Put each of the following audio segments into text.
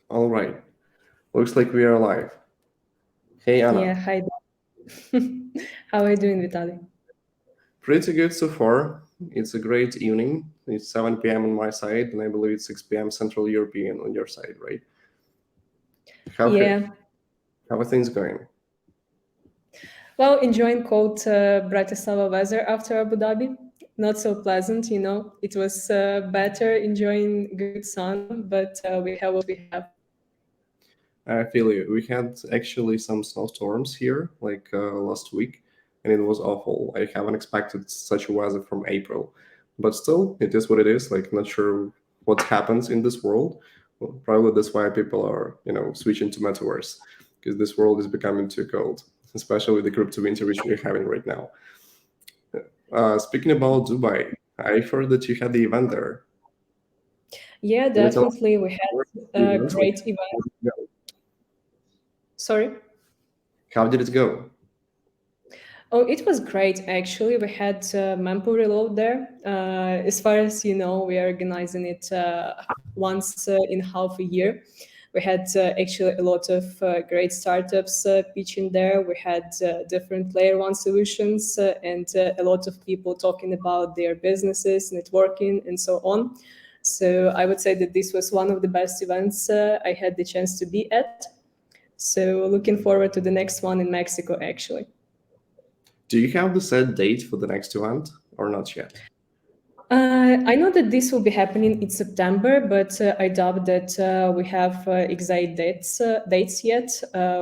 All right. Looks like we are live. Hey, Yeah, Anna. hi. How are you doing, Vitali? Pretty good so far. It's a great evening. It's 7 p.m. on my side, and I believe it's 6 p.m. Central European on your side, right? How, Yeah, how are things going? well, enjoying cold Bratislava weather after Abu Dhabi. Not so pleasant, you know. It was better enjoying good sun, but we have what we have. I feel you. We had actually some snowstorms here, like last week, and it was awful. I haven't expected such a weather from April. But still, it is what it is. Like, not sure what happens in this world. Well, probably that's why people are, switching to metaverse, because this world is becoming too cold, especially with the crypto winter which we're having right now. Speaking about Dubai, I heard that you had the event there. Yeah, Can you tell us definitely. We more had about the a event? Like, great event. how did it go? Sorry. How did it go? Oh, it was great actually. We had Mempo Reload there. As far as you know, we are organizing it once in half a year. We had actually a lot of great startups pitching there. We had different layer one solutions and a lot of people talking about their businesses, networking, and so on. So I would say that this was one of the best events I had the chance to be at. So looking forward to the next one in Mexico, actually. Do you have the set date for the next event or not yet? I know that this will be happening in September, but I doubt that we have exact dates yet.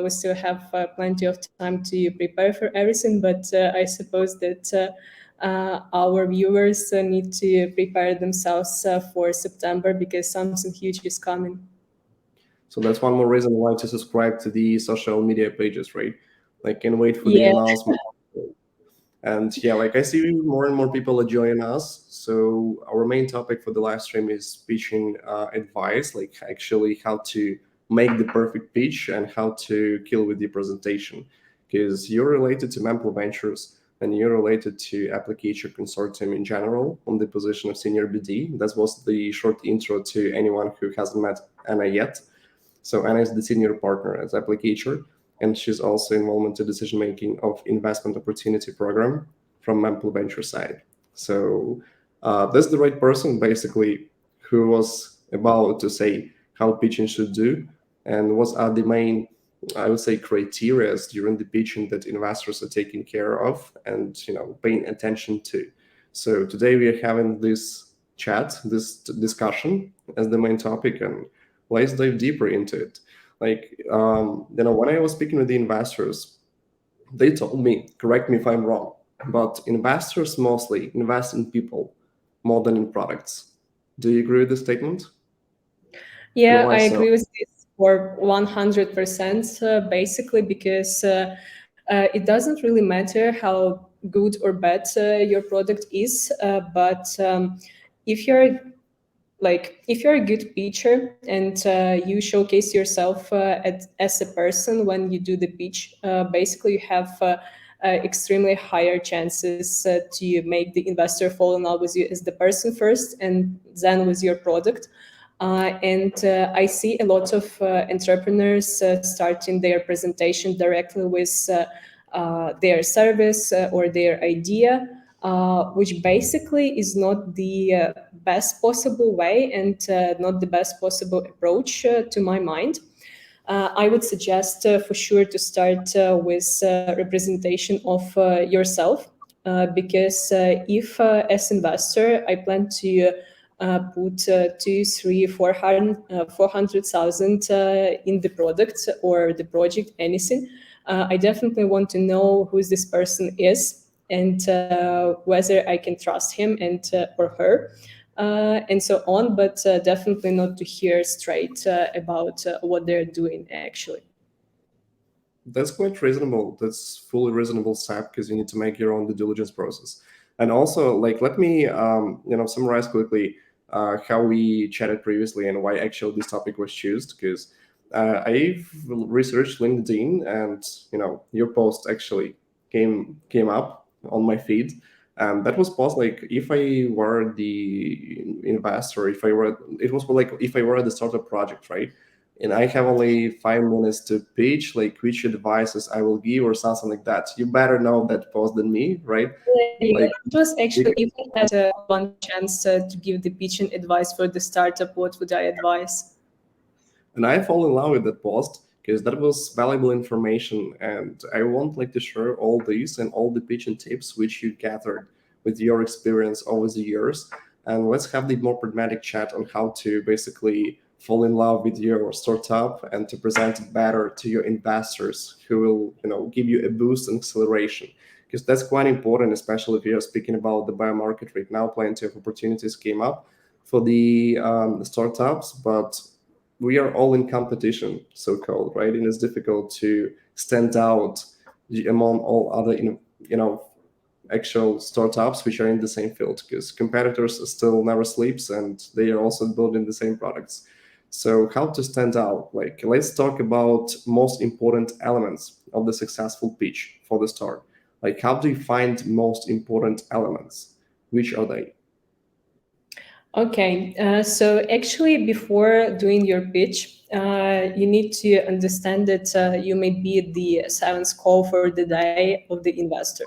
We still have plenty of time to prepare for everything, but I suppose that our viewers need to prepare themselves for September because something huge is coming. So that's one more reason why to subscribe to the social media pages, right? Like, can wait for the Yeah, announcement. And yeah, like I see more and more people are joining us. So our main topic for the live stream is pitching advice, like actually how to make the perfect pitch and how to kill with the presentation. Because you're related to Memple Ventures and you're related to Applicature Consortium in general on the position of senior BD. That was the short intro to anyone who hasn't met Anna yet. So Anna is the senior partner at Applicature, and she's also involved in decision making of investment opportunity program from Memple Venture side. So that's the right person basically who was about to say how pitching should do and what are the main, I would say, criteria during the pitching that investors are taking care of and paying attention to. So today we are having this chat, this discussion as the main topic, and let's dive deeper into it. Like, when I was speaking with the investors, they told me, correct me if I'm wrong, but investors mostly invest in people more than in products. Do you agree with this statement? And yeah, why I so? agree with this for 100%, basically because it doesn't really matter how good or bad your product is, but if you're if you're a good pitcher and you showcase yourself as a person when you do the pitch, basically you have extremely higher chances to make the investor fall in love with you as the person first and then with your product. And I see a lot of entrepreneurs starting their presentation directly with their service or their idea, which basically is not the best possible way and not the best possible approach to my mind. I would suggest for sure to start with representation of yourself, because if as investor I plan to put two, three, 400,000 in the product or the project, anything, I definitely want to know who this person is and whether I can trust him and or her, and so on, but definitely not to hear straight about what they're doing actually. That's quite reasonable. That's fully reasonable step because you need to make your own due diligence process. And also, like, let me, summarize quickly how we chatted previously and why actually this topic was chosen. Because I've researched LinkedIn, and your post actually came up on my feed. And that was post like if I were the investor, if I were, it was like if I were the startup project, right? and I have only 5 minutes to pitch, like which advices I will give or something like that. You better know that post than me, right? There you go. Like, It was you actually, if I had one chance to give the pitching advice for the startup, what would I advise? and I fall in love with that post because that was valuable information, and I want like to share all these and all the pitching tips which you gathered with your experience over the years. And let's have the more pragmatic chat on how to basically fall in love with your startup and to present it better to your investors who will, give you a boost and acceleration. Because that's quite important, especially if you're speaking about the buy market right now. Plenty of opportunities came up for the startups, but we are all in competition, so called, right? And it's difficult to stand out among all other, actual startups which are in the same field because competitors still never sleeps and they are also building the same products. So how to stand out? Like, let's talk about most important elements of the successful pitch for the start. Like, how do you find most important elements? Which are they? Okay, so actually, before doing your pitch, you need to understand that you may be the silence call for the day of the investor.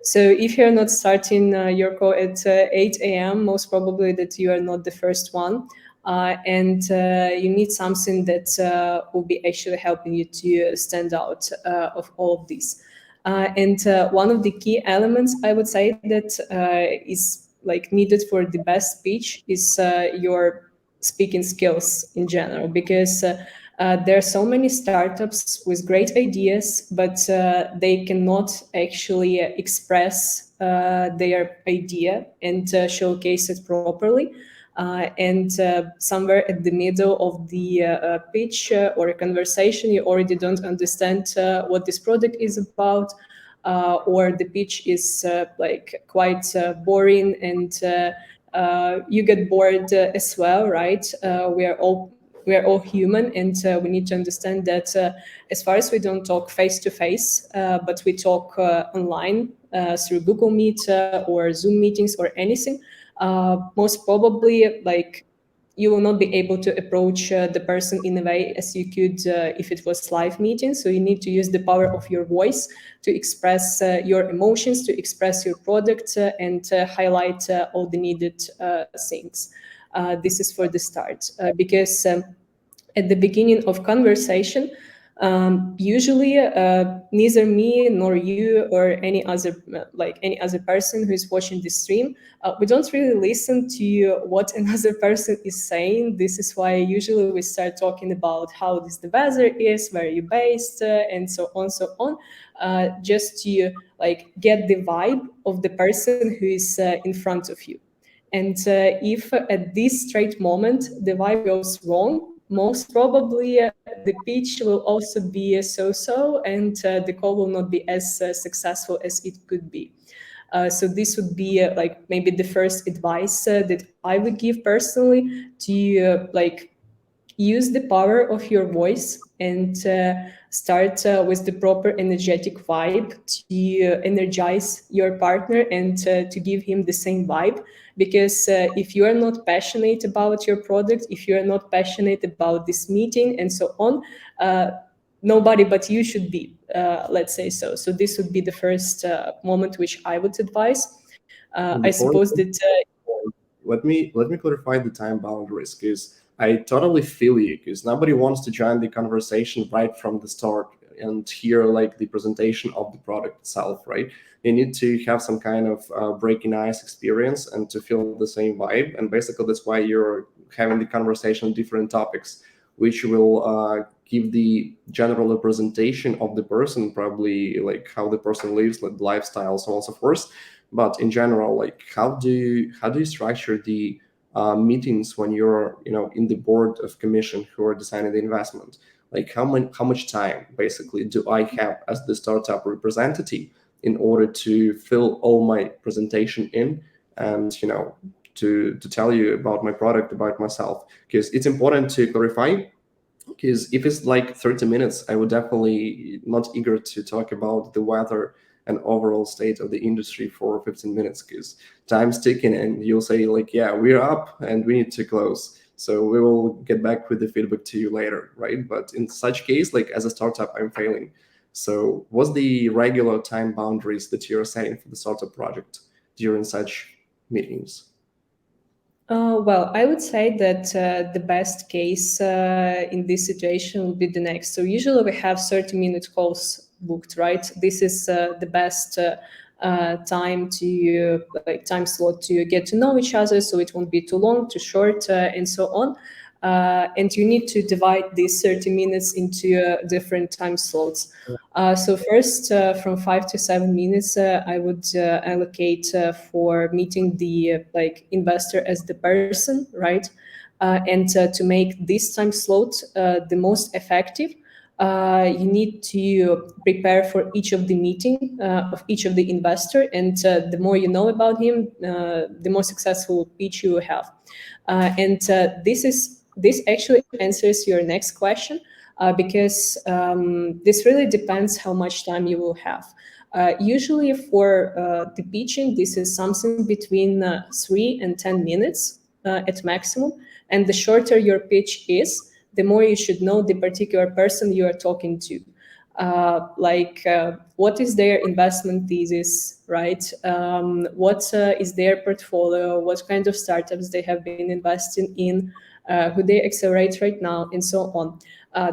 So if you're not starting your call at 8 a.m., most probably that you are not the first one. And you need something that will be actually helping you to stand out of all of these. And one of the key elements I would say that is like needed for the best speech is your speaking skills in general, because there are so many startups with great ideas, but they cannot actually express their idea and showcase it properly. And somewhere at the middle of the pitch or a conversation, you already don't understand what this product is about, or the pitch is like quite boring, and you get bored as well, right? We are all human, and we need to understand that as far as we don't talk face to face, but we talk online through Google Meet or Zoom meetings or anything, most probably like you will not be able to approach the person in a way as you could if it was live meeting. So you need to use the power of your voice to express your emotions, to express your product, and highlight all the needed things. This is for the start, because at the beginning of conversation, usually neither me nor you or any other like any other person who is watching the stream, we don't really listen to what another person is saying. This is why usually we start talking about how this the weather is, where you're based, and so on, just to like get the vibe of the person who is in front of you. And if at this straight moment the vibe goes wrong, most probably the pitch will also be so-so, and the call will not be as successful as it could be. So this would be like maybe the first advice that I would give personally, to like use the power of your voice and start with the proper energetic vibe to energize your partner and to give him the same vibe. Because if you are not passionate about your product, if you are not passionate about this meeting and so on, uh, nobody but you should be, let's say so. So this would be the first moment which I would advise. I Before suppose that let me clarify the time boundaries because I totally feel you because nobody wants to join the conversation right from the start and hear like the presentation of the product itself, right? You need to have some kind of breaking ice experience and to feel the same vibe. And basically, that's why you're having the conversation on different topics, which will give the general representation of the person, probably like how the person lives, like lifestyle, so on and so forth. But in general, like how do you structure the meetings when you're in the board of commission who are deciding the investment? Like how much time basically do I have as the startup representative in order to fill all my presentation in and to tell you about my product, about myself? Because it's important to clarify, because if it's like 30 minutes, I would definitely not eager to talk about the weather and overall state of the industry for 15 minutes, because time's ticking and you'll say like, yeah, we're up and we need to close. So we will get back with the feedback to you later, right? But in such case, like as a startup, I'm failing. So what's the regular time boundaries that you're setting for the startup project during such meetings? Well, I would say that the best case in this situation would be the next. So usually we have 30-minute calls booked, right? This is the best time slot to get to know each other, so it won't be too long, too short, and so on. And you need to divide these 30 minutes into different time slots. So first, from 5 to 7 minutes, I would allocate for meeting the investor as the person, right? And to make this time slot the most effective, you need to prepare for each of the meeting of each of the investor, and the more you know about him, the more successful pitch you will have. And this actually answers your next question, because this really depends how much time you will have. Usually for the pitching, this is something between 3 and 10 minutes at maximum. And the shorter your pitch is, the more you should know the particular person you are talking to. What is their investment thesis, right? What is their portfolio? What kind of startups they have been investing in? Who they accelerate right now, and so on.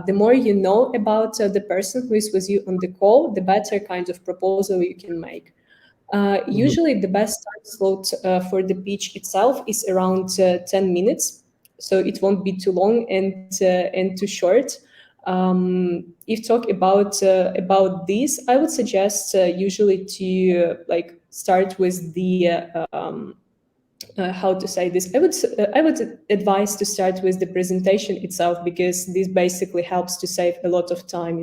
The more you know about the person who is with you on the call, the better kind of proposal you can make. Mhm. Usually, the best time slot for the pitch itself is around 10 minutes, so it won't be too long and too short. If talk about this, I would suggest usually to start with the how to say this. I would advise to start with the presentation itself, because this basically helps to save a lot of time,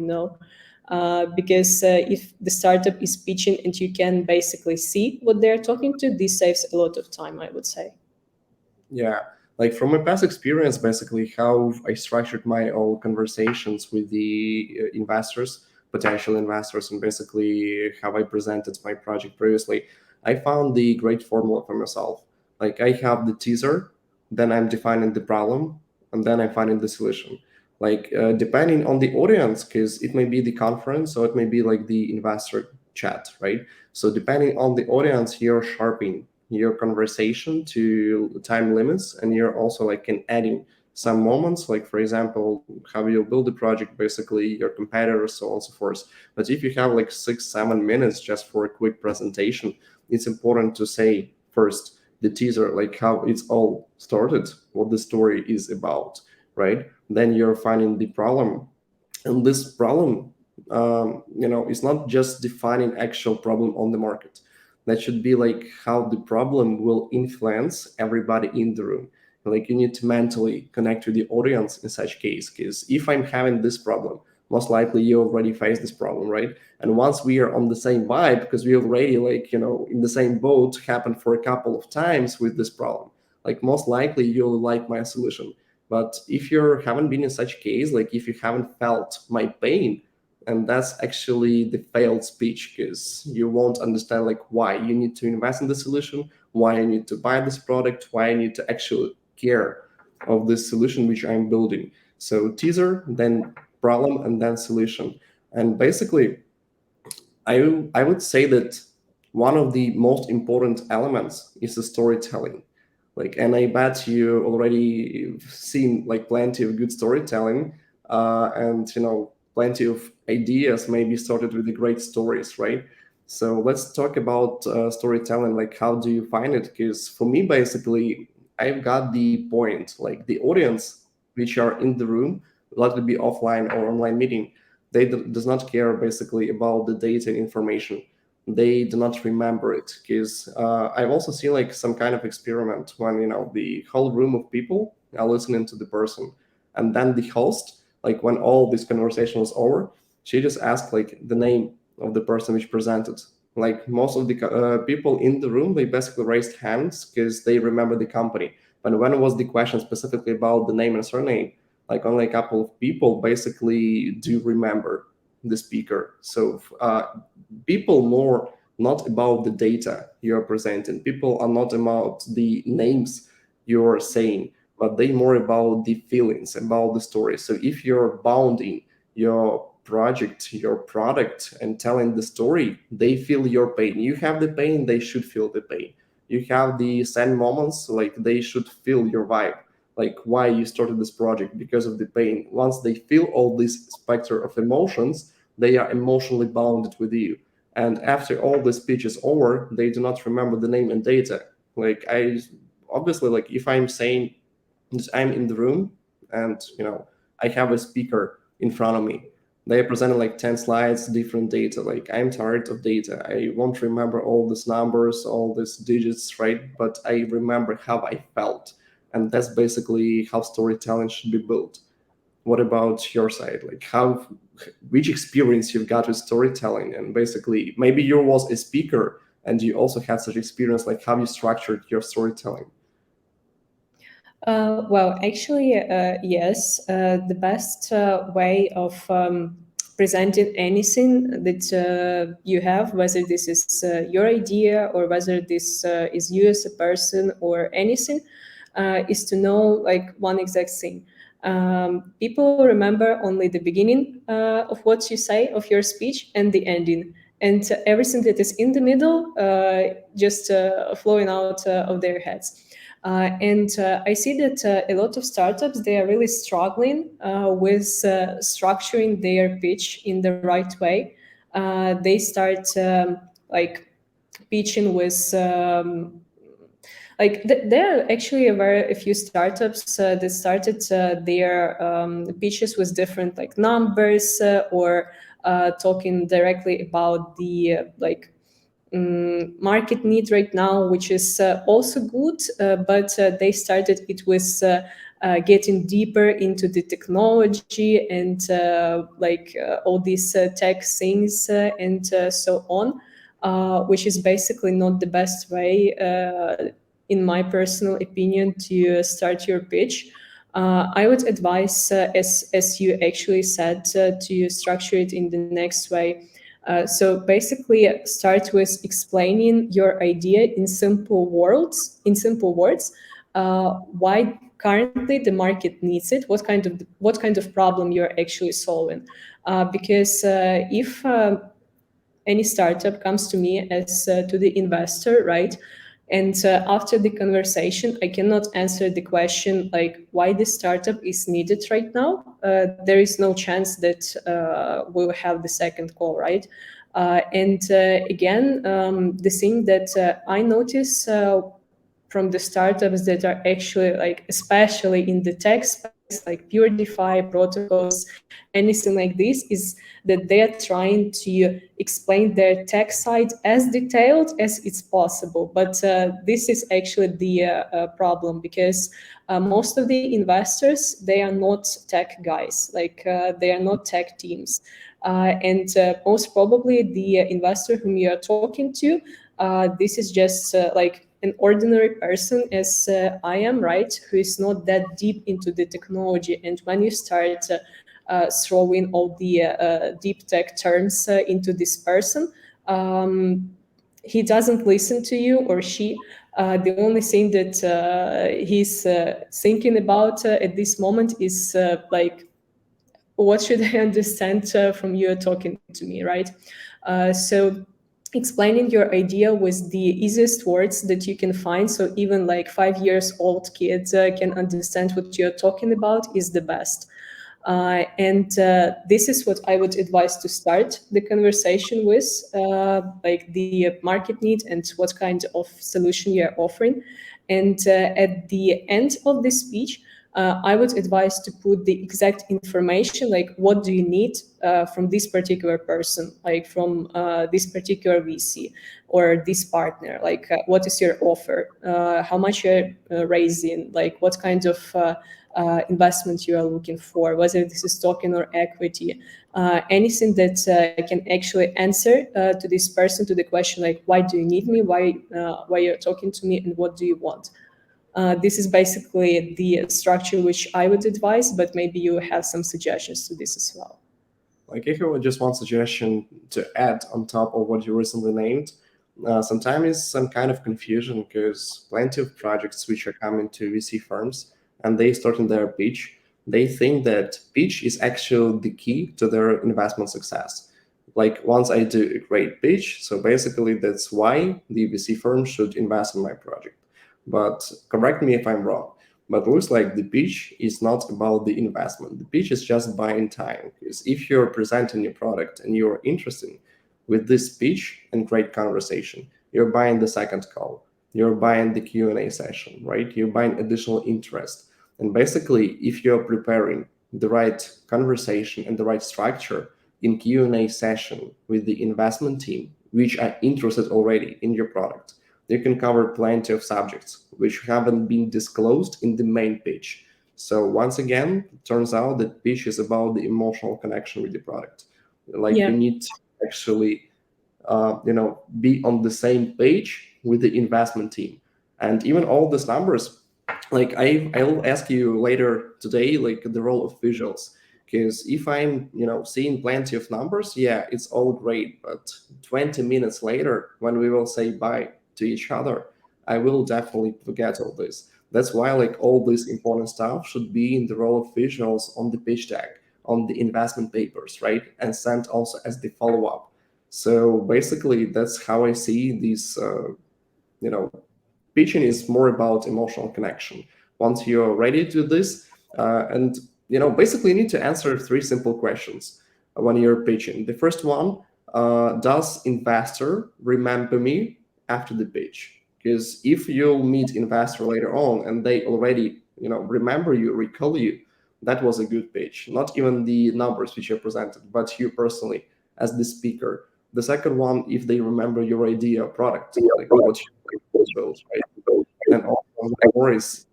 because if the startup is pitching and you can basically see what they're talking to, this saves a lot of time, I would say. Yeah, like from my past experience, basically how I structured my own conversations with the investors, potential investors, and basically how I presented my project previously, I found the great formula for myself. Like I have the teaser, then I'm defining the problem, and then I'm finding the solution. Like depending on the audience, because it may be the conference or it may be like the investor chat, right? So depending on the audience, you're sharpening your conversation to time limits, and you're also like in adding some moments, like for example how you build the project, basically your competitors, so on and so forth. But if you have like 6 7 minutes just for a quick presentation, it's important to say first the teaser, like how it's all started, what the story is about, right? Then you're finding the problem, and this problem, is not just defining actual problem on the market. That should be like how the problem will influence everybody in the room. Like you need to mentally connect with the audience in such case, because if I'm having this problem, most likely you already face this problem, right? And once we are on the same vibe, because we already like in the same boat, happened for a couple of times with this problem, like most likely you'll like my solution. But if you haven't been in such case, like if you haven't felt my pain, and that's actually the failed speech, because you won't understand like why you need to invest in the solution, why I need to buy this product, why I need to actually care of this solution which I'm building. So teaser, then problem, and then solution. And basically, I would say that one of the most important elements is the storytelling. Like, and I bet you already seen like plenty of good storytelling, and plenty of ideas maybe started with the great stories, right? So let's talk about storytelling. Like, how do you find it? Because for me, basically, I've got the point. Like the audience, which are in the room, let it be offline or online meeting, they does not care basically about the data information. They do not remember it, because I've also seen like some kind of experiment when the whole room of people are listening to the person, and then the host, like when all this conversation was over, she just asked like the name of the person which presented. Like most of the people in the room, they basically raised hands because they remember the company. But when it was the question specifically about the name and surname, like only a couple of people basically do remember the speaker. So people more not about the data you're presenting. People are not about the names you're saying, but they more about the feelings, about the story. So if you're bounding your project, your product, and telling the story, they feel your pain. You have the pain, they should feel the pain. You have the sad moments, like they should feel your vibe, like why you started this project, because of the pain. Once they feel all this specter of emotions, they are emotionally bounded with you. And after all the speech is over, they do not remember the name and data. Like I obviously, like if I'm saying that I'm in the room and I have a speaker in front of me, they presented like 10 slides, different data. Like I'm tired of data. I won't remember all these numbers, all these digits, right? But I remember how I felt. And that's basically how storytelling should be built. What about your side? Like how, which experience you've got with storytelling? And basically, maybe you was a speaker and you also had such experience, like how you structured your storytelling. Well, actually, yes. The best way of presenting anything that you have, whether this is your idea or whether this is you as a person or anything, is to know like one exact thing. People remember only the beginning of what you say of your speech and the ending, and everything that is in the middle just flowing out of their heads. And I see that a lot of startups, they are really struggling with structuring their pitch in the right way. They start like pitching with there are actually a very a few startups that started their pitches with different like numbers or talking directly about the market need right now, which is also good, but they started it with getting deeper into the technology and all these tech things and so on, which is basically not the best way, in my personal opinion, to start your pitch. I would advise, as you actually said, to structure it in the next way. So basically, start with explaining your idea in simple words. Why currently the market needs it. What kind of problem you're actually solving. Because if any startup comes to me as to the investor, right? And after the conversation, I cannot answer the question like why this startup is needed right now. There is no chance that we'll have the second call, right? And again, the thing that I notice from the startups that are actually like, especially in the tech space, like pure DeFi protocols, anything like this, is that they are trying to explain their tech side as detailed as it's possible. But this is actually the problem, because most of the investors, they are not tech guys, like they are not tech teams. And most probably the investor whom you are talking to, this is just like an ordinary person as I am, right, who is not that deep into the technology. And when you start throwing all the deep tech terms into this person, he doesn't listen to you, or she. The only thing that he's thinking about at this moment is like, what should I understand from you talking to me, right? So explaining your idea with the easiest words that you can find, so even like 5 years old kids can understand what you're talking about, is the best. And this is what I would advise to start the conversation with, like the market need and what kind of solution you're offering. And at the end of the speech, I would advise to put the exact information, like what do you need from this particular person, like from this particular VC or this partner, like what is your offer, how much you're raising, like what kind of investment you are looking for, whether this is token or equity, anything that can actually answer to this person, to the question like, why do you need me, why you're talking to me, and what do you want. This is basically the structure which I would advise, but maybe you have some suggestions to this as well. Like if you just one suggestion to add on top of what you recently named, sometimes some kind of confusion because plenty of projects which are coming to VC firms and they start in their pitch, they think that pitch is actually the key to their investment success. Like once I do a great pitch, so basically that's why the VC firm should invest in my project. But correct me if I'm wrong. But looks like the pitch is not about the investment. The pitch is just buying time. Because if you're presenting your product and you're interested with this pitch and great conversation, you're buying the second call, you're buying the Q&A session, right? You're buying additional interest. And basically, if you're preparing the right conversation and the right structure in Q&A session with the investment team, which are interested already in your product, you can cover plenty of subjects which haven't been disclosed in the main pitch. So once again, it turns out that pitch is about the emotional connection with the product. Like you Yeah. need to actually be on the same page with the investment team. And even all these numbers, like I'll ask you later today, like the role of visuals. Because if I'm, seeing plenty of numbers, yeah, it's all great. But 20 minutes later, when we will say bye to each other, I will definitely forget all this. That's why like all this important stuff should be in the role of visuals on the pitch deck, on the investment papers, right? And sent also as the follow-up. So basically, that's how I see these. Pitching is more about emotional connection. Once you're ready to do this, and basically, you need to answer three simple questions when you're pitching. The first one: does investor remember me after the pitch? Because if you'll meet investor later on and they already remember you, recall you, that was a good pitch. Not even the numbers which you presented, but you personally as the speaker. The second one, if they remember your idea or product, like what you built, right? And also my voice.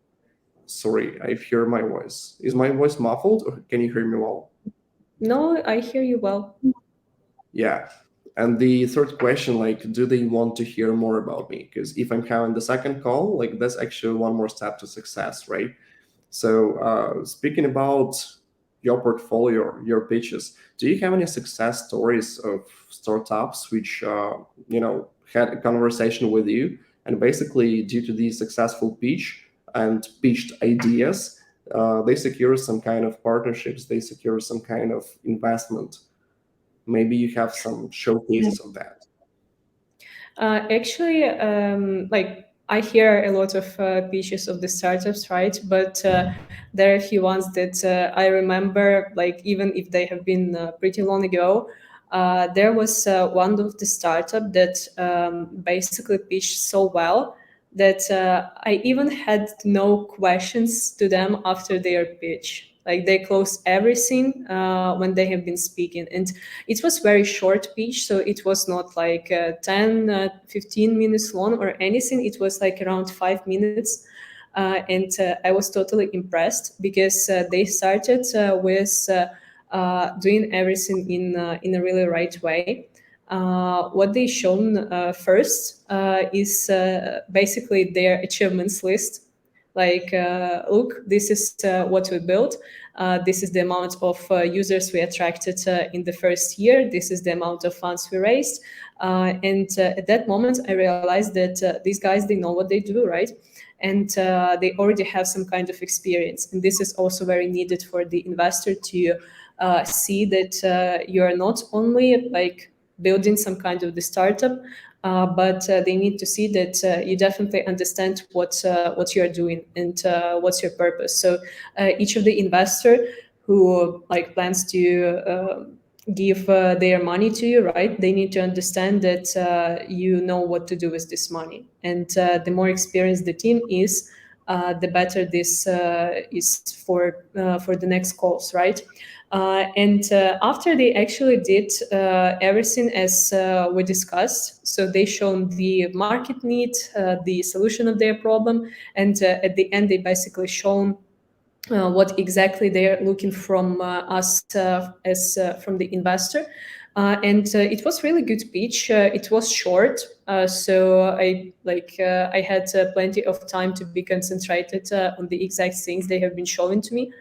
Sorry, I hear my voice. Is my voice muffled, or can you hear me well? No, I hear you well. Yeah. And the third question, like, do they want to hear more about me? Because if I'm having the second call, like, that's actually one more step to success, right? So, speaking about your portfolio, your pitches, do you have any success stories of startups which, had a conversation with you, and basically, due to the successful pitch and pitched ideas, they secure some kind of partnerships, they secure some kind of investment. Maybe you have some showcases of that. Actually, like I hear a lot of pitches of the startups, right? But there are a few ones that I remember, like even if they have been pretty long ago. There was one of the startup that basically pitched so well that I even had no questions to them after their pitch. Like they closed everything when they have been speaking, and it was very short pitch, so it was not like 10 15 minutes long or anything. It was like around 5 minutes, and I was totally impressed because they started with doing everything in a really right way. What they shown first is basically their achievements list. Like, look, this is what we built. This is the amount of users we attracted in the first year. This is the amount of funds we raised. And at that moment, I realized that these guys, they know what they do, right? And they already have some kind of experience. And this is also very needed for the investor to see that you are not only like building some kind of the startup, but they need to see that you definitely understand what you are doing and what's your purpose. So each of the investor who like plans to give their money to you, right? They need to understand that you know what to do with this money, and the more experienced the team is, the better this is for the next calls, right? And after they actually did everything as we discussed, so they shown the market need, the solution of their problem, and at the end they basically shown what exactly they are looking from us as from the investor. And it was really good pitch. It was short, so I had plenty of time to be concentrated on the exact things they have been showing to me,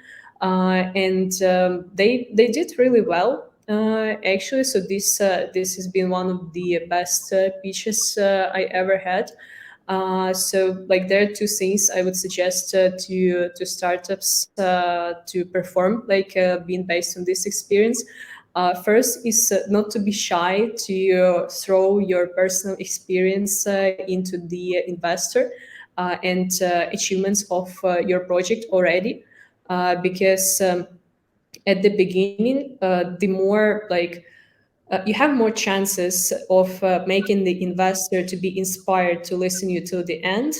and they did really well. Actually, so this has been one of the best pitches I ever had. So like there are two things I would suggest to startups to perform, like being based on this experience. First is not to be shy to throw your personal experience into the investor and achievements of your project already, because at the beginning, the more like you have more chances of making the investor to be inspired to listen you to the end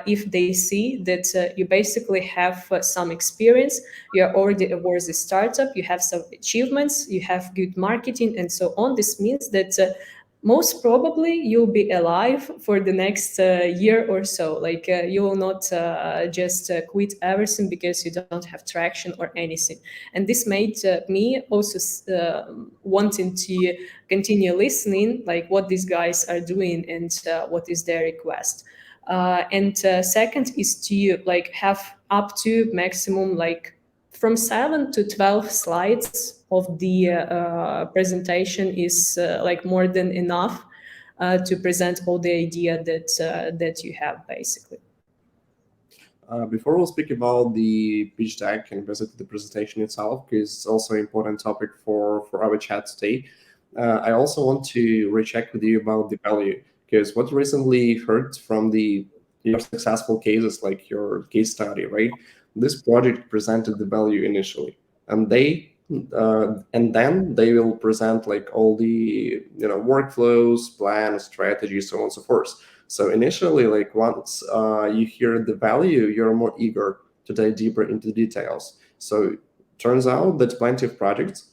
if they see that you basically have some experience, you are already a worthy startup, you have some achievements, you have good marketing and so on. This means that most probably you'll be alive for the next year or so. Like you will not just quit everything because you don't have traction or anything. And this made me also wanting to continue listening, like what these guys are doing and what is their request. And second is to like have up to maximum like from 7 to 12 slides of the presentation is like more than enough to present all the idea that you have basically. Before we'll speak about the pitch deck and basically the presentation itself, because it's also an important topic for our chat today, I also want to recheck with you about the value, because what you recently heard from your successful cases, like your case study, right? This project presented the value initially, and and then they will present like all the workflows, plans, strategies, so on and so forth. So initially, like once you hear the value, you're more eager to dive deeper into the details. So turns out that plenty of projects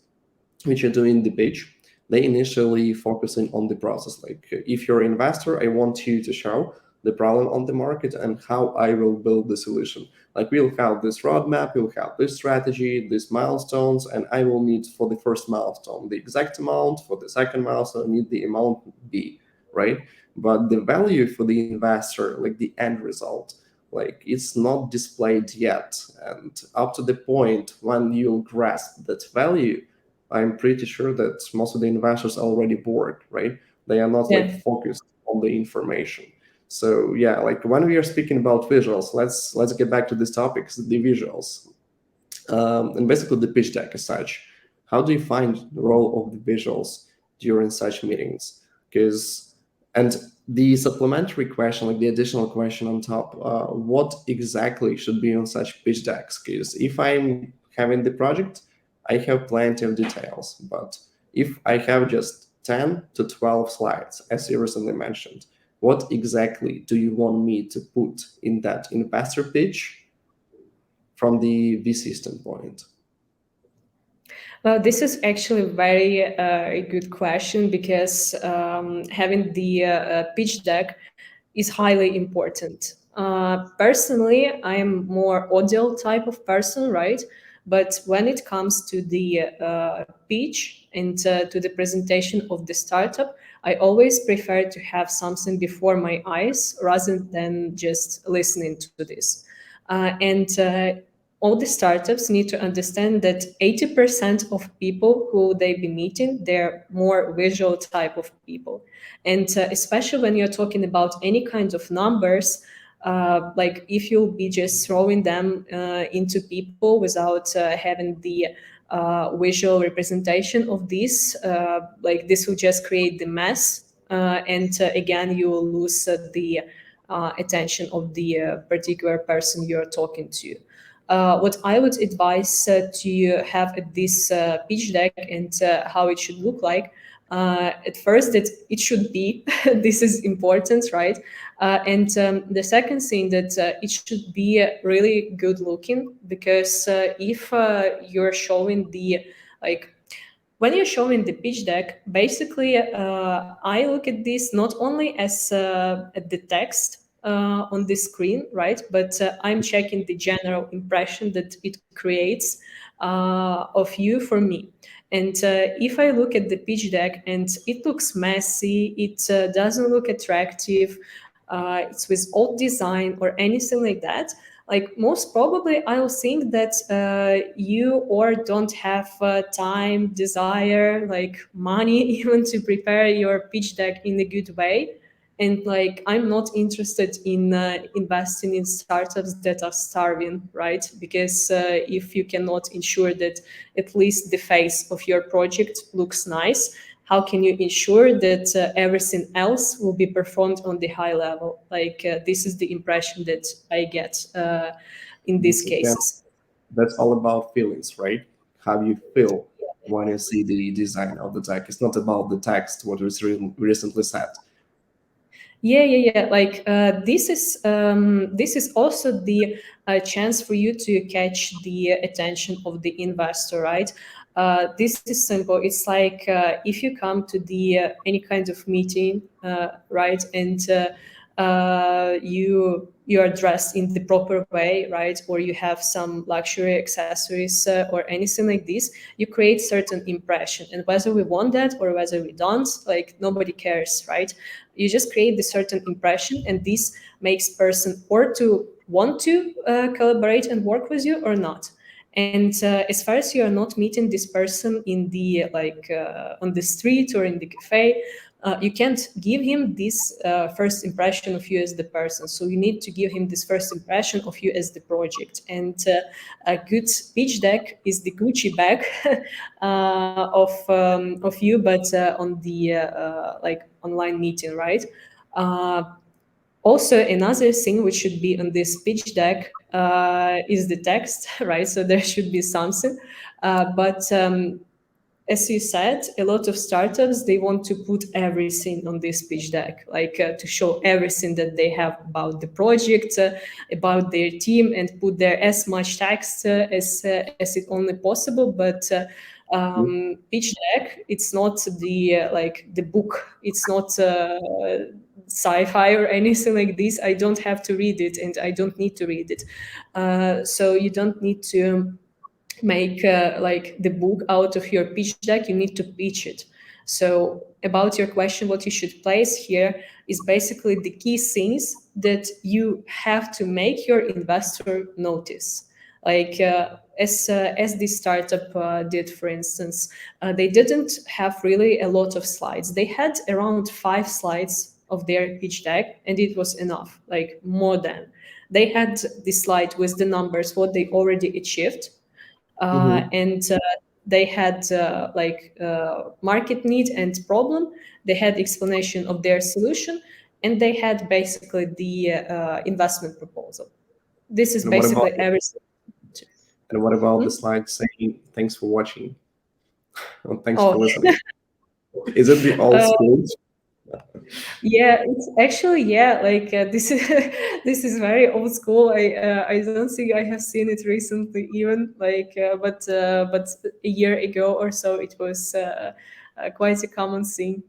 which are doing the pitch, they initially focusing on the process. Like if you're an investor, I want you to show the problem on the market and how I will build the solution. Like we'll have this roadmap, we'll have this strategy, these milestones, and I will need for the first milestone the exact amount, for the second milestone, I need the amount B, right? But the value for the investor, like the end result, like it's not displayed yet. And up to the point when you'll grasp that value, I'm pretty sure that most of the investors are already bored, right? They are not like Yeah. focused on the information. So yeah, like when we are speaking about visuals, let's get back to this topic, the visuals, and basically the pitch deck as such. How do you find the role of the visuals during such meetings? Because and the supplementary question, like the additional question on top, what exactly should be on such pitch decks? Because if I'm having the project, I have plenty of details, but if I have just 10 to 12 slides, as you recently mentioned, what exactly do you want me to put in that investor pitch from the VC standpoint? Well, this is actually a good question because having the pitch deck is highly important. Personally, I am more audio type of person, right? But when it comes to the pitch and to the presentation of the startup, I always prefer to have something before my eyes rather than just listening to this. And all the startups need to understand that 80% of people who they be meeting, they're more visual type of people. And especially when you're talking about any kind of numbers, like if you'll be just throwing them into people without having the visual representation of this, like this will just create the mess. And again, you will lose the attention of the particular person you're talking to. What I would advise to have at this pitch deck and how it should look like. At first, that it should be. This is important, right? And the second thing that it should be really good looking, because if you're showing the like when you're showing the pitch deck, basically, I look at this not only as at the text on the screen, right? But I'm checking the general impression that it creates of you for me. And if I look at the pitch deck and it looks messy, it doesn't look attractive, it's with old design or anything like that, like most probably I'll think that you or don't have time, desire, like money even to prepare your pitch deck in a good way. And like, I'm not interested in investing in startups that are starving, right? Because if you cannot ensure that at least the face of your project looks nice, how can you ensure that everything else will be performed on the high level? Like, this is the impression that I get in these Yeah, cases. that's all about feelings, right? How you feel when you see the design of the tech. It's not about the text, what was recently said. Yeah. Like, this is also the chance for you to catch the attention of the investor, right? This is simple. It's like, if you come to the any kind of meeting, right, and you are dressed in the proper way, right, or you have some luxury accessories or anything like this, you create certain impression, and whether we want that or whether we don't, like, nobody cares, right? You just create the certain impression, and this makes person or to want to collaborate and work with you or not. And as far as you are not meeting this person in the like on the street or in the cafe, you can't give him this first impression of you as the person. So you need to give him this first impression of you as the project. And a good pitch deck is the Gucci bag of you, but on the like online meeting, right? Uh, Also, another thing which should be on this pitch deck is the text, right? So there should be something. But as you said, a lot of startups, they want to put everything on this pitch deck, like to show everything that they have about the project, about their team, and put there as much text as it only possible. But pitch deck, it's not the like the book. It's not sci-fi or anything like this. I don't have to read it, and I don't need to read it. So you don't need to make like the book out of your pitch deck. You need to pitch it. So about your question, what you should place here is basically the key things that you have to make your investor notice. Like as this startup did, for instance, they didn't have really a lot of slides. They had around 5 slides of their pitch deck, and it was enough, like more than. They had the slide with the numbers, what they already achieved, Mm-hmm. and they had like market need and problem. They had explanation of their solution, and they had basically the investment proposal. This is And what about basically everything. the Hmm? slide saying "Thanks for watching" or "Thanks Oh, for listening"? Is it the old uh, school? yeah, it's actually, yeah, like this is this is very old school. I don't think I have seen it recently even, like but a year ago or so it was quite a common thing.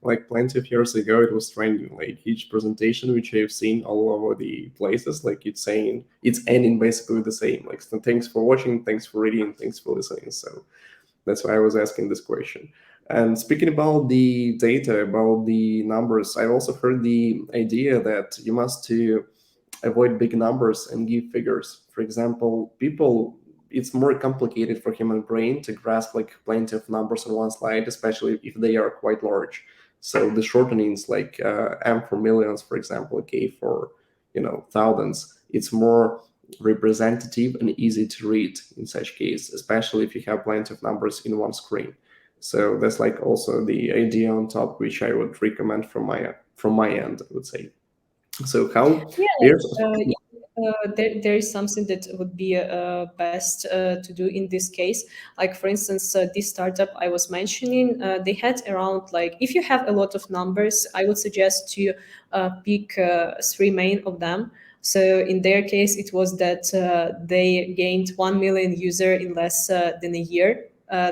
Like plenty of years ago, it was trending. Like each presentation which I've seen all over the places, like it's saying it's ending basically the same. Like, so thanks for watching, thanks for reading, thanks for listening. So that's why I was asking this question. And speaking about the data, about the numbers, I've also heard the idea that you must to avoid big numbers and give figures. For example, people, it's more complicated for human brain to grasp like plenty of numbers on one slide, especially if they are quite large. So the shortenings like M for millions, for example, K for thousands, it's more representative and easy to read in such case, especially if you have plenty of numbers in one screen. So that's like also the idea on top, which I would recommend from my end, I would say. So how Yeah, there's there is something that would be best to do in this case. Like, for instance, this startup I was mentioning, they had around, like, if you have a lot of numbers, I would suggest to pick three main of them. So in their case, it was that they gained 1 million user in less than a year.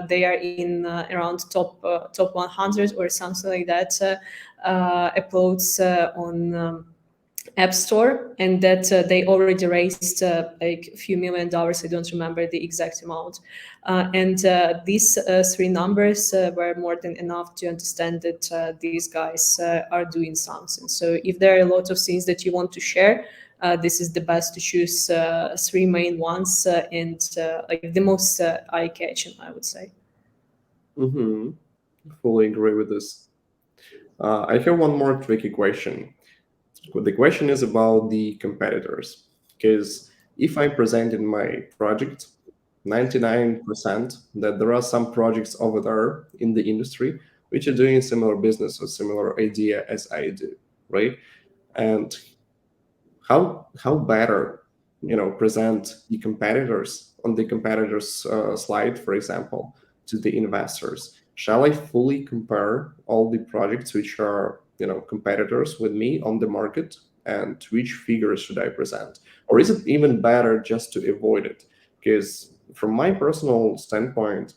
They are in around top 100 or something like that uploads on App Store, and that they already raised like a few $1 million. I don't remember the exact amount. And these three numbers were more than enough to understand that these guys are doing something. So if there are a lot of things that you want to share, this is the best to choose three main ones and like the most eye-catching, I would say. Mhm. Fully agree with this. I have one more tricky question. The question is about the competitors. Because if I present in my project 99% that there are some projects over there in the industry which are doing similar business or similar idea as I do, right? And how better present the competitors on the competitors slide, for example, to the investors. Shall I fully compare all the projects which are competitors with me on the market, and which figures should I present? Or is it even better just to avoid it? Because from my personal standpoint,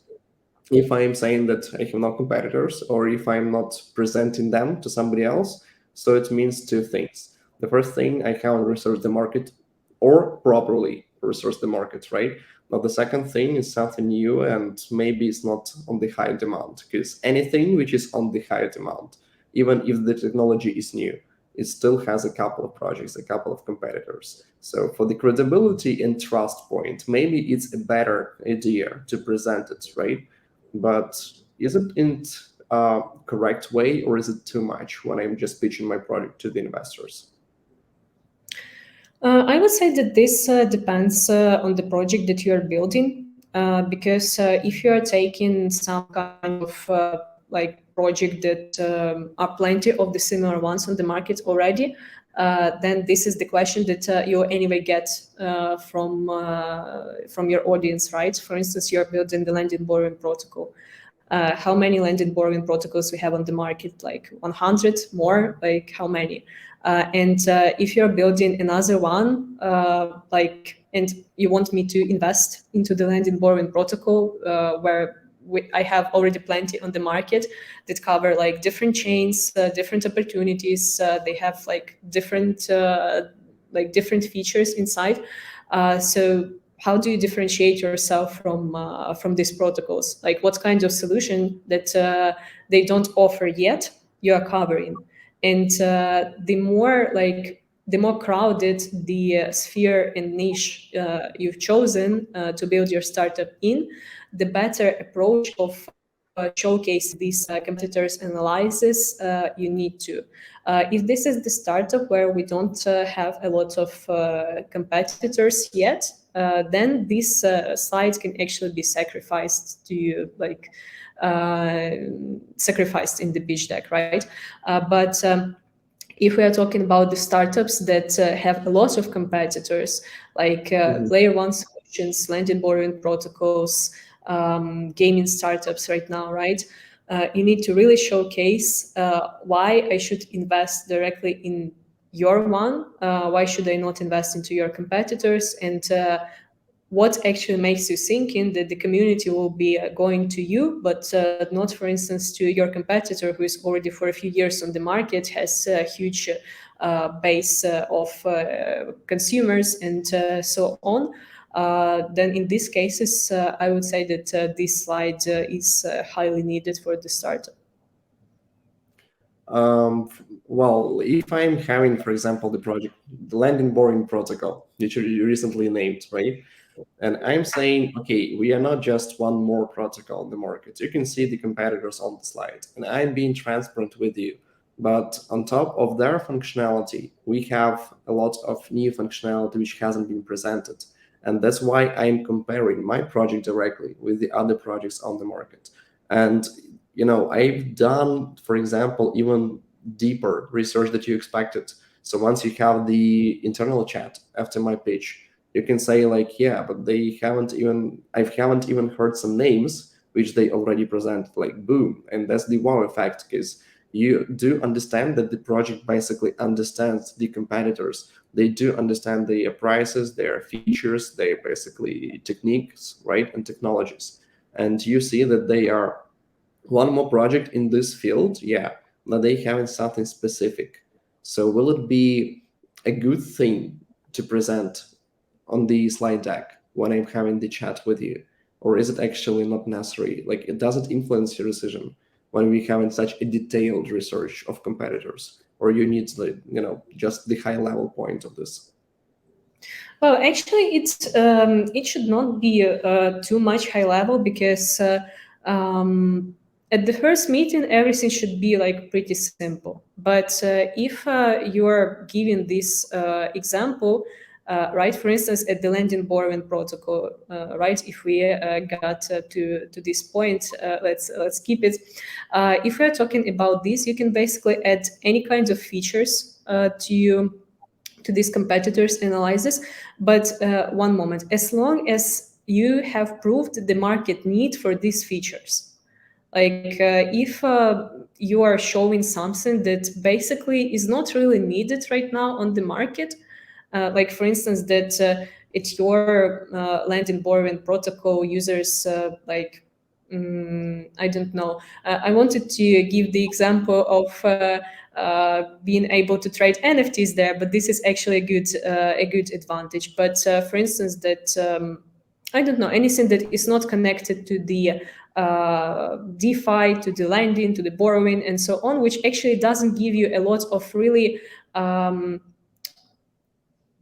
if I'm saying that I have no competitors, or if I'm not presenting them to somebody else, so it means two things. The first thing, I haven't researched the market or properly researched the market, right? Now, the second thing is something new and maybe it's not on the high demand, because anything which is on the high demand, even if the technology is new, it still has a couple of projects, a couple of competitors. So for the credibility and trust point, maybe it's a better idea to present it, right? But is it in correct way, or is it too much when I'm just pitching my product to the investors? I would say that this depends on the project that you are building, because if you are taking some kind of project that are plenty of the similar ones on the market already, then this is the question that you anyway get from your audience, right? For instance, you're building the lending borrowing protocol. How many lending borrowing protocols we have on the market? Like 100 more? Like how many? And if you're building another one, and you want me to invest into the lending borrowing protocol, where I have already plenty on the market that cover like different chains, different opportunities. They have different features inside. So how do you differentiate yourself from these protocols? Like what kind of solution that they don't offer yet you are covering? And the more crowded the sphere and niche you've chosen to build your startup in, the better approach of showcase these competitors analysis you need to. If this is the startup where we don't have a lot of competitors yet, then these slides can actually be sacrificed to you, sacrificed in the pitch deck, right? But if we are talking about the startups that have a lot of competitors, like Mhm. layer one solutions, lending borrowing protocols, gaming startups right now, right? You need to really showcase why I should invest directly in your one, why should I not invest into your competitors, and what actually makes you thinking that the community will be going to you, but not, for instance, to your competitor who is already for a few years on the market, has a huge base of consumers and so on. Then in these cases, I would say that this slide is highly needed for the startup. Well, if I'm having, for example, the project, the landing boring protocol, which you recently named, right? And I'm saying, okay, we are not just one more protocol in the market. You can see the competitors on the slide, and I'm being transparent with you. But on top of their functionality, we have a lot of new functionality which hasn't been presented. And that's why I'm comparing my project directly with the other projects on the market. And I've done, for example, even deeper research that you expected. So once you have the internal chat after my pitch, you can say like, yeah, but I haven't even heard some names which they already present, like boom. And that's the wow effect, because you do understand that the project basically understands the competitors. They do understand their prices, their features, their basically techniques, right, and technologies. And you see that they are one more project in this field, yeah, but they haven't something specific. So will it be a good thing to present on the slide deck when I'm having the chat with you? Or is it actually not necessary? Like, it doesn't influence your decision when we having such a detailed research of competitors, or you need just the high level point of this? Well, actually, it should not be too much high level, because um, at the first meeting, everything should be like pretty simple. But if you're giving this example, right? For instance, at the lending borrowing protocol, right? If we got to this point, let's keep it. If we're talking about this, you can basically add any kinds of features to these competitors' analysis. But one moment, as long as you have proved the market need for these features, like if you are showing something that basically is not really needed right now on the market, like for instance that it's your lending borrowing protocol users I don't know. I wanted to give the example of being able to trade NFTs there, but this is actually a good advantage. But for instance, that I don't know, anything that is not connected to the DeFi, to the lending, to the borrowing, and so on, which actually doesn't give you a lot of really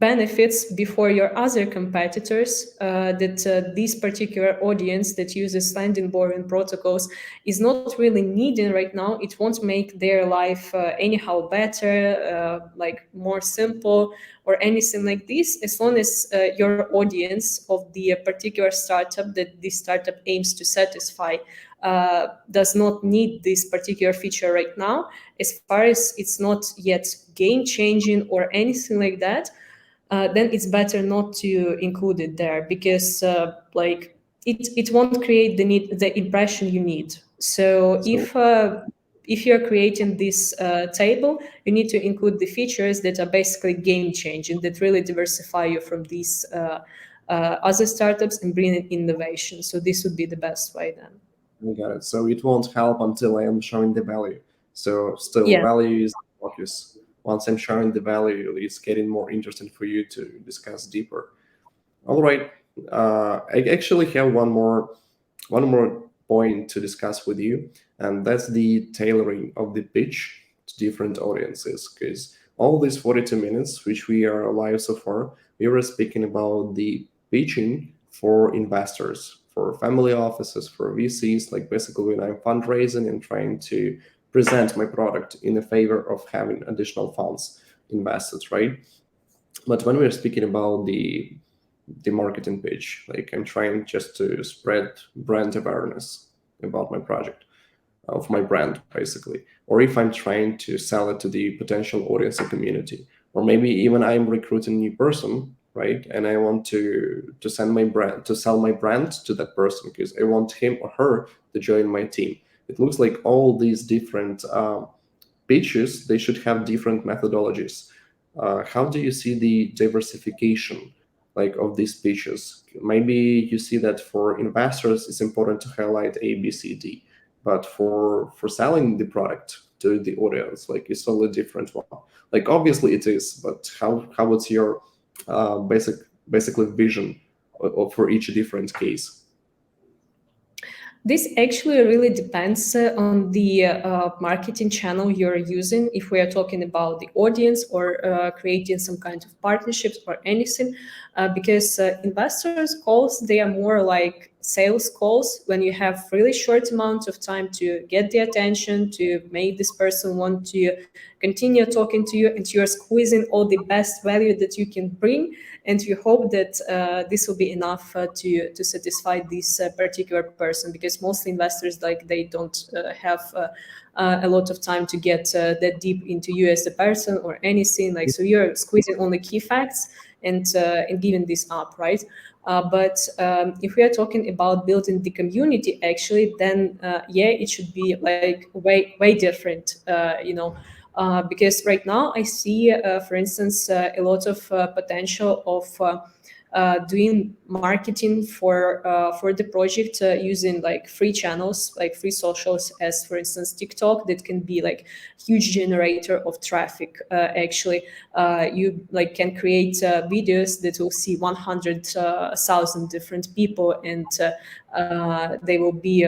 benefits before your other competitors, that this particular audience that uses lending borrowing protocols is not really needing right now. It won't make their life anyhow better, like more simple or anything like this, as long as your audience of the particular startup that this startup aims to satisfy does not need this particular feature right now. As far as it's not yet game changing or anything like that, then it's better not to include it there, because like it won't create the impression you need. So So if you're creating this table, you need to include the features that are basically game changing, that really diversify you from these other startups and bring in innovation. So this would be the best way then. I got it. So it won't help until I am showing the value. So still, Yeah. value is the focus. Once I'm showing the value, it's getting more interesting for you to discuss deeper. All right. I actually have one more point to discuss with you, and that's the tailoring of the pitch to different audiences. Because all these 42 minutes, which we are live so far, we were speaking about the pitching for investors, for family offices, for VCs, like basically when I'm fundraising and trying to present my product in the favor of having additional funds invested, right? But when we're speaking about the marketing page, like I'm trying just to spread brand awareness about my project, of my brand basically, or if I'm trying to sell it to the potential audience and community, or maybe even I'm recruiting a new person, right? And I want to send my brand, to sell my brand to that person because I want him or her to join my team. It looks like all these different pitches, they should have different methodologies. How do you see the diversification like of these pitches? Maybe you see that for investors it's important to highlight A, B, C, D, but for selling the product to the audience, like it's totally different one. Like obviously it is, but how what's your basically vision for each different case? This actually really depends on the marketing channel you're using. If we are talking about the audience or creating some kind of partnerships or anything, because investors calls, they are more like sales calls when you have really short amounts of time to get the attention, to make this person want to continue talking to you, and you're squeezing all the best value that you can bring, and you hope that this will be enough to satisfy this particular person, because mostly investors, like, they don't have a lot of time to get that deep into you as a person or anything, like, so you're squeezing only key facts and giving this up, right? But if we are talking about building the community, actually, then yeah, it should be like way different, because right now I see, for instance, a lot of potential of doing marketing for the project using like free channels, like free socials, as for instance TikTok, that can be like huge generator of traffic. Actually, you like can create videos that will see 100,000 different people, and they will be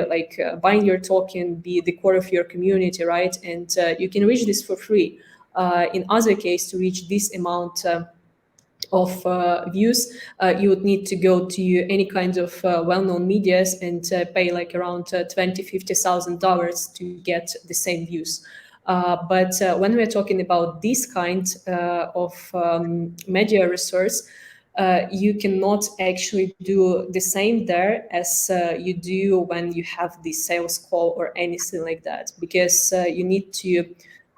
buying your token, be the core of your community, right? And you can reach this for free. In other case, to reach this amount of views, you would need to go to any kind of well-known medias and pay like around $20,000-$50,000 to get the same views. But when we're talking about this kind of media resource, you cannot actually do the same there as you do when you have the sales call or anything like that, because you need to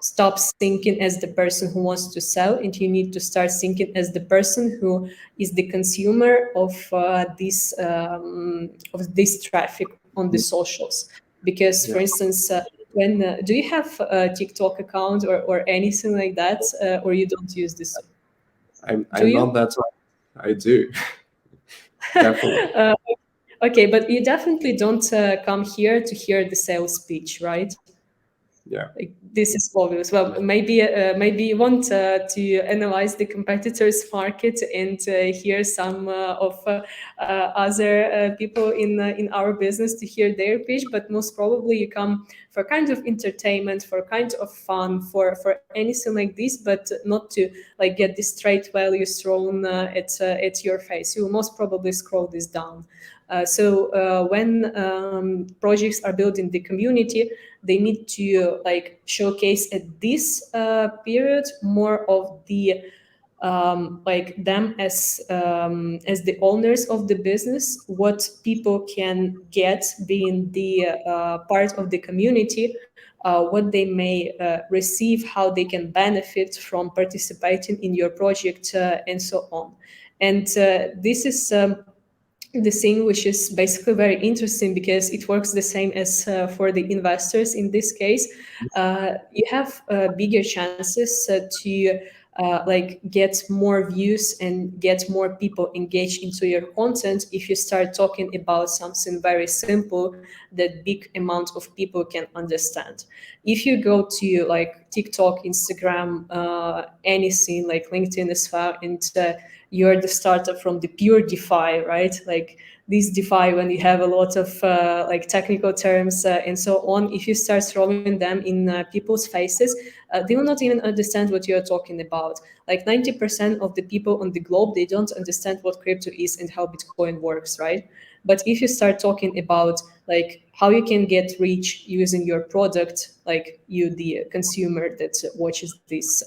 stop thinking as the person who wants to sell, and you need to start thinking as the person who is the consumer of this traffic on the socials. Because, for Yeah, instance, when do you have a TikTok account or anything like that, or you don't use this? Do I'm you? not that. I do. Definitely. uh, okay, but you definitely don't come here to hear the sales speech, right? Yeah. Like, this is obvious. Well, maybe you want to analyze the competitors' market and hear some of other people in our business to hear their pitch. But most probably you come for kind of entertainment, for kind of fun, for anything like this, but not to like get the straight values thrown at your face. You will most probably scroll this down. So when projects are built in the community, they need to like showcase at this period more of the like them as the owners of the business, what people can get being the part of the community, what they may receive, how they can benefit from participating in your project, and so on. And this is the thing which is basically very interesting, because it works the same as for the investors in this case. You have bigger chances to like get more views and get more people engaged into your content if you start talking about something very simple that big amount of people can understand. If you go to like TikTok, Instagram, anything like LinkedIn as well, and you're the startup from the pure DeFi, right? Like this DeFi, when you have a lot of like technical terms and so on, if you start throwing them in people's faces, they will not even understand what you're talking about. Like 90% of the people on the globe, they don't understand what crypto is and how Bitcoin works, right? But if you start talking about like how you can get rich using your product, like you, the consumer that watches this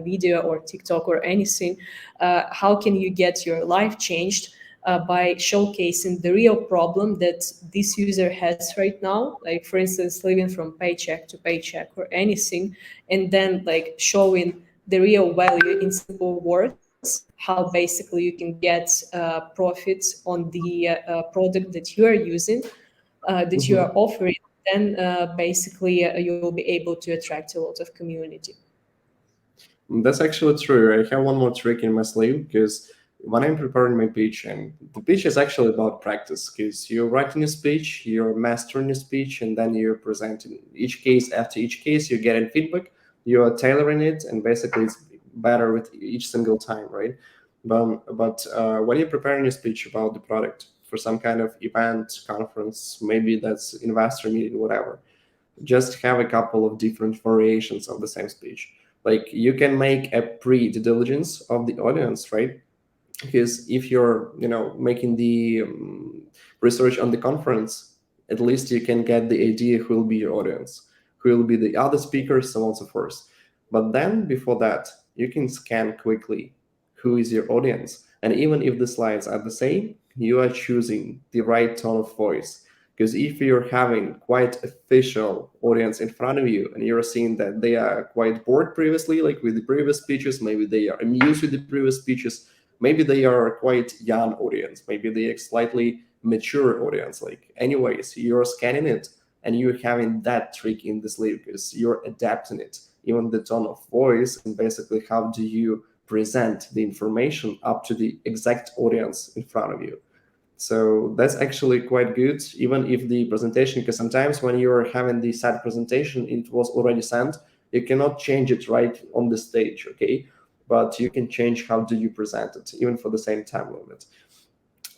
video or TikTok or anything, how can you get your life changed by showcasing the real problem that this user has right now, like for instance, living from paycheck to paycheck or anything, and then like showing the real value in simple words, how basically you can get profits on the product that you are using, that you are Mhm. offering, then basically you will be able to attract a lot of community. That's actually true. I have one more trick in my sleeve because when I'm preparing my pitch, and the pitch is actually about practice because you're writing a speech, you're mastering a speech, and then you're presenting each case. After each case, you're getting feedback, you're tailoring it, and basically it's better with each single time, right? But when you're preparing a speech about the product for some kind of event, conference, maybe that's investor meeting, whatever, just have a couple of different variations of the same speech. Like you can make a pre-due diligence of the audience, right? Because if you're making the research on the conference, at least you can get the idea who will be your audience, who will be the other speakers, so on and so forth. But then before that, you can scan quickly who is your audience, and even if the slides are the same, you are choosing the right tone of voice. Because if you're having quite official audience in front of you and you're seeing that they are quite bored previously, like with the previous speeches, maybe they are amused with the previous speeches, maybe they are a quite young audience, maybe they are slightly mature audience. Like, anyways, you're scanning it and you're having that trick in the sleeve because you're adapting it, even the tone of voice, and basically how do you present the information up to the exact audience in front of you. So that's actually quite good, even if the presentation, because sometimes when you're having the set presentation, it was already sent, you cannot change it right on the stage, okay? But you can change how do you present it, even for the same time limit.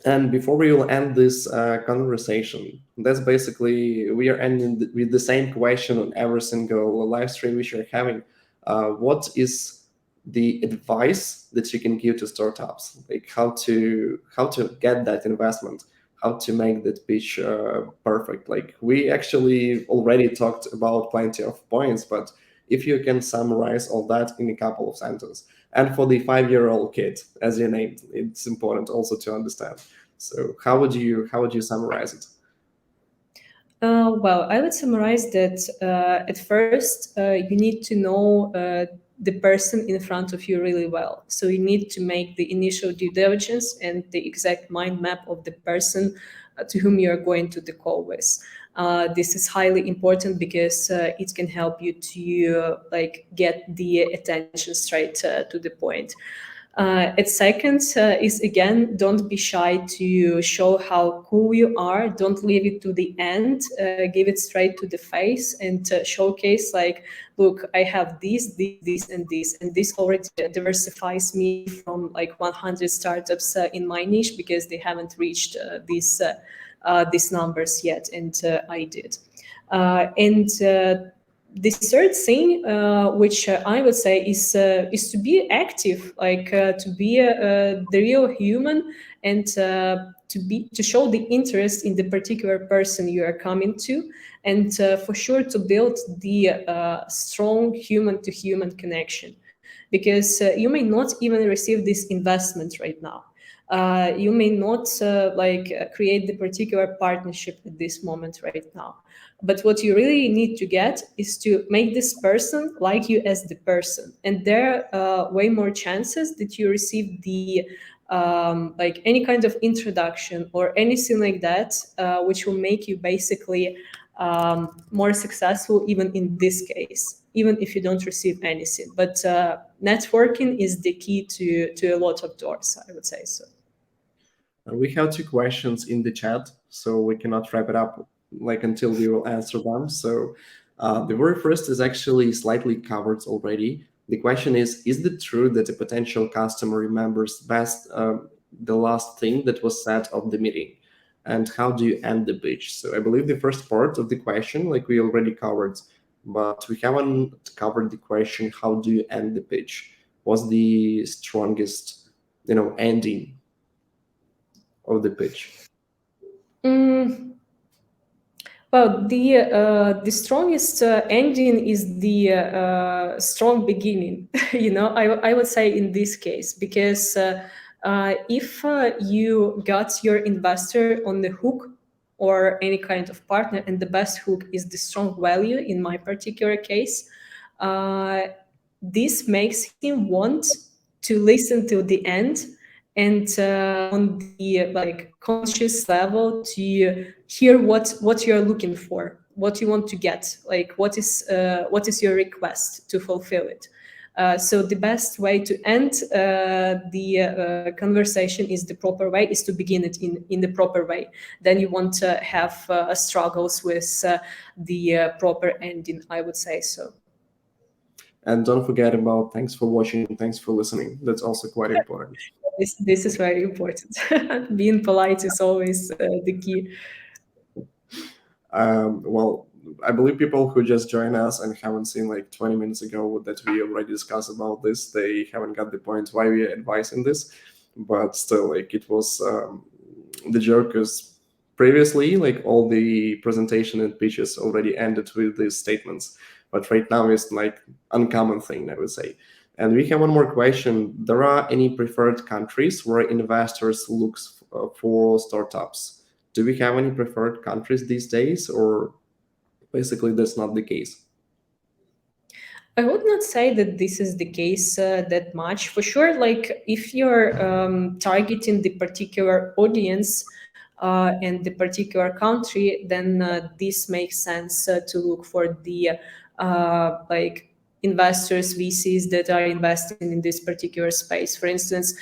And before we will end this conversation, that's basically, we are ending with the same question on every single live stream which you're having. What is the advice that you can give to startups, like how to get that investment, how to make that pitch perfect. Like we actually already talked about plenty of points, but if you can summarize all that in a couple of sentences, and for the 5-year-old kid, as you named, it's important also to understand. So how would you summarize it? Well, I would summarize that at first you need to know the person in front of you really well. So you need to make the initial due diligence and the exact mind map of the person to whom you are going to the call with. This is highly important because it can help you to like get the attention straight to the point. At second is again, don't be shy to show how cool you are. Don't leave it to the end. Give it straight to the face and showcase like, look, I have this, and this already diversifies me from like 100 startups in my niche because they haven't reached these numbers yet, and I did. And the third thing, which I would say is to be active, like to be the real human, and to show the interest in the particular person you are coming to, and for sure to build the strong human-to-human connection, because you may not even receive this investment right now. You may not create the particular partnership at this moment right now. But what you really need to get is to make this person like you as the person. And there are way more chances that you receive the like any kind of introduction or anything like that, which will make you basically more successful even in this case, even if you don't receive anything. But networking is the key to a lot of doors, I would say so. We have two questions in the chat, so we cannot wrap it up like until we will answer them. So the very first is actually slightly covered already. The question is it true that a potential customer remembers best the last thing that was said of the meeting? And how do you end the pitch? So I believe the first part of the question, like we already covered, but we haven't covered the question, how do you end the pitch? What's the strongest, ending of the pitch? Mm, well, the strongest ending is the strong beginning. I would say in this case, because if you got your investor on the hook or any kind of partner, and the best hook is the strong value in my particular case, uh, this makes him want to listen till the end, and on the like conscious level to hear what you're looking for, what you want to get, like what is your request to fulfill it. So the best way to end the conversation is the proper way, is to begin it in the proper way. Then you won't have struggles with the proper ending, I would say so. And don't forget about thanks for watching, thanks for listening. That's also quite important. This is very important. Being polite is always the key. Well, I believe people who just join us and haven't seen like 20 minutes ago that we already discussed about this, they haven't got the point why we are advising this. But still, like it was the joke is previously, like all the presentation and pitches already ended with these statements. But right now it's like uncommon thing, I would say. And we have one more question. There are any preferred countries where investors look for startups? Do we have any preferred countries these days, or basically that's not the case? I would not say that this is the case that much. For sure, like if you're targeting the particular audience and the particular country, then this makes sense to look for the like investors, VCs that are investing in this particular space. For instance,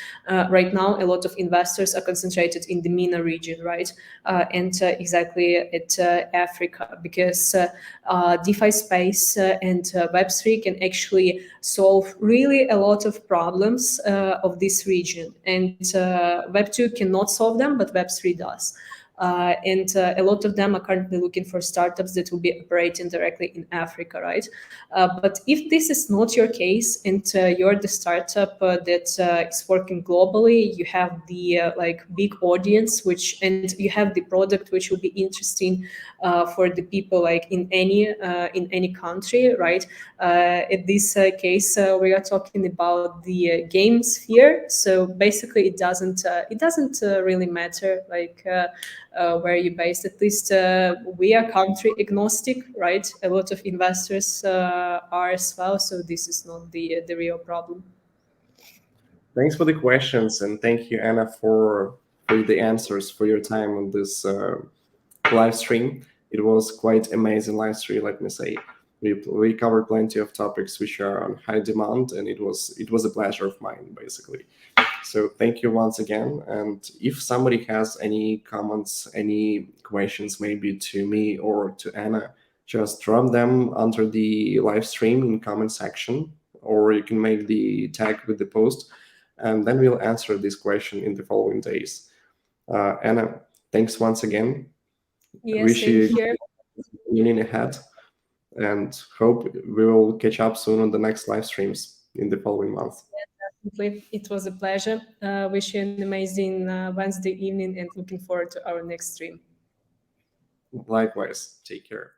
right now, a lot of investors are concentrated in the MENA region, right? And exactly at Africa, because DeFi space and Web3 can actually solve really a lot of problems of this region. And Web2 cannot solve them, but Web3 does. and a lot of them are currently looking for startups that will be operating directly in Africa, right? But if this is not your case and you're the startup that is working globally, you have the like big audience, and you have the product which will be interesting for the people like in any country, right? In this case, we are talking about the game sphere. So basically, it doesn't really matter like where you're based. At least we are country agnostic, right? A lot of investors are as well. So this is not the real problem. Thanks for the questions, and thank you, Anna, for the answers, for your time on this live stream. It was quite amazing live stream, let me say. We covered plenty of topics which are on high demand, and it was a pleasure of mine, basically. So thank you once again. And if somebody has any comments, any questions, maybe to me or to Anna, just drop them under the live stream in comment section, or you can make the tag with the post, and then we'll answer this question in the following days. Anna, thanks once again. Yes, Wish same you here. evening ahead, and hope we will catch up soon on the next live streams in the following month. It was a pleasure. Wish you an amazing Wednesday evening and looking forward to our next stream. Likewise, take care.